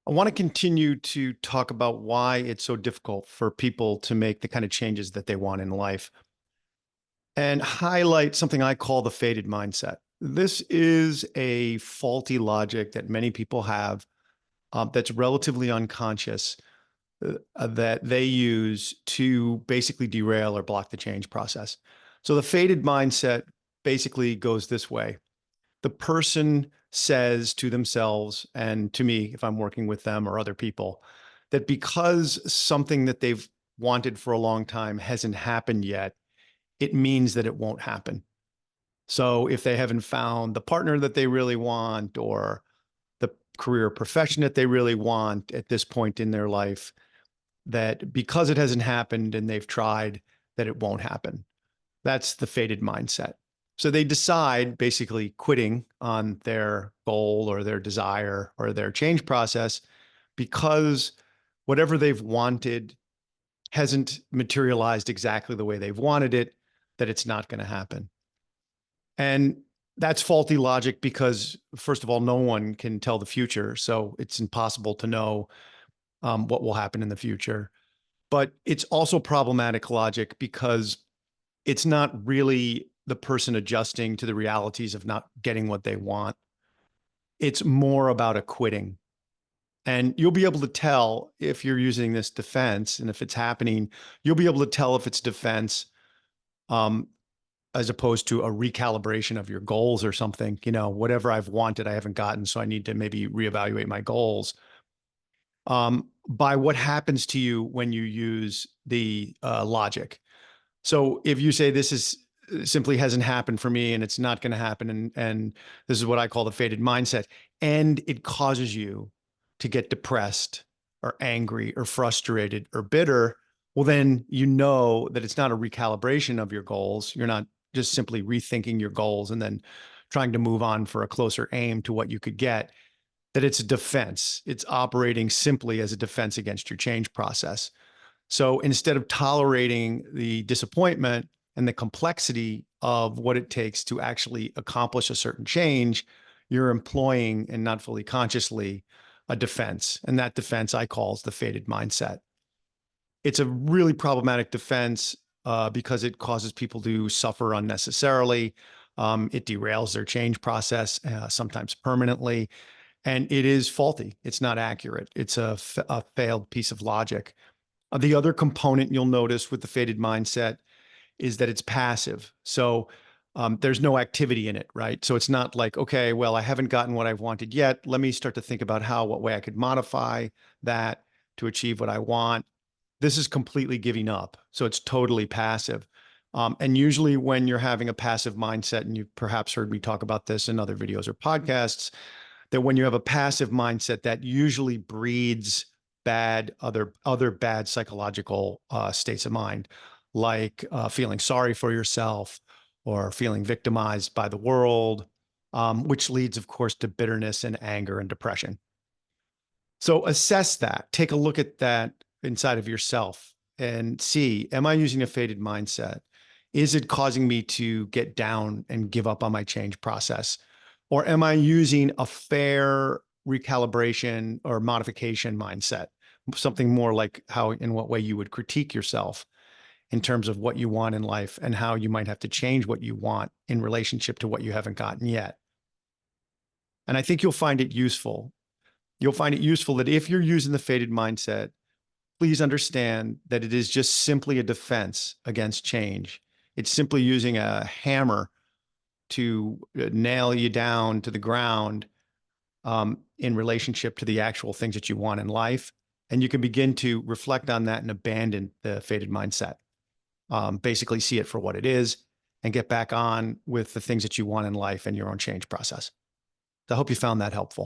I want to continue to talk about why it's so difficult for people to make the kind of changes that they want in life and highlight something I call the faded mindset. This is a faulty logic that many people have that's relatively unconscious that they use to basically derail or block the change process. So the faded mindset basically goes this way. The person says to themselves and to me, if I'm working with them or other people, that because something that they've wanted for a long time hasn't happened yet, it means that it won't happen. So if they haven't found the partner that they really want or the career or profession that they really want at this point in their life, that because it hasn't happened and they've tried, that it won't happen. That's the faded mindset. So they decide basically quitting on their goal or their desire or their change process because whatever they've wanted hasn't materialized exactly the way they've wanted it, that it's not going to happen. And that's faulty logic because, first of all, no one can tell the future. So it's impossible to know what will happen in the future. But it's also problematic logic because it's not really the person adjusting to the realities of not getting what they want. It's more about a quitting. And you'll be able to tell if you're using this defense and if it's happening, you'll be able to tell if it's defense um, as opposed to a recalibration of your goals or something. Whatever I've wanted, I haven't gotten. So I need to maybe reevaluate my goals by what happens to you when you use the logic. So if you say this is simply hasn't happened for me and it's not going to happen, and this is what I call the faded mindset, and it causes you to get depressed or angry or frustrated or bitter, well, then you know that it's not a recalibration of your goals. You're not just simply rethinking your goals and then trying to move on for a closer aim to what you could get, that it's a defense. It's operating simply as a defense against your change process. So instead of tolerating the disappointment and the complexity of what it takes to actually accomplish a certain change, you're employing, and not fully consciously, a defense. And that defense I call is the faded mindset. It's a really problematic defense because it causes people to suffer unnecessarily. It derails their change process, sometimes permanently. And it is faulty. It's not accurate. It's a failed piece of logic. The other component you'll notice with the faded mindset is that it's passive. So there's no activity in it, right? So it's not like, okay, well, I haven't gotten what I've wanted yet. Let me start to think about what way I could modify that to achieve what I want. This is completely giving up. So it's totally passive. And usually when you're having a passive mindset, and you've perhaps heard me talk about this in other videos or podcasts, that when you have a passive mindset, that usually breeds other bad psychological states of mind, like feeling sorry for yourself or feeling victimized by the world, which leads, of course, to bitterness and anger and depression. So assess that. Take a look at that inside of yourself and see, am I using a faded mindset? Is it causing me to get down and give up on my change process? Or am I using a fair recalibration or modification mindset? Something more like in what way you would critique yourself in terms of what you want in life and how you might have to change what you want in relationship to what you haven't gotten yet. And I think you'll find it useful. You'll find it useful that if you're using the faded mindset, please understand that it is just simply a defense against change. It's simply using a hammer to nail you down to the ground in relationship to the actual things that you want in life. And you can begin to reflect on that and abandon the faded mindset. Basically see it for what it is and get back on with the things that you want in life and your own change process. So I hope you found that helpful.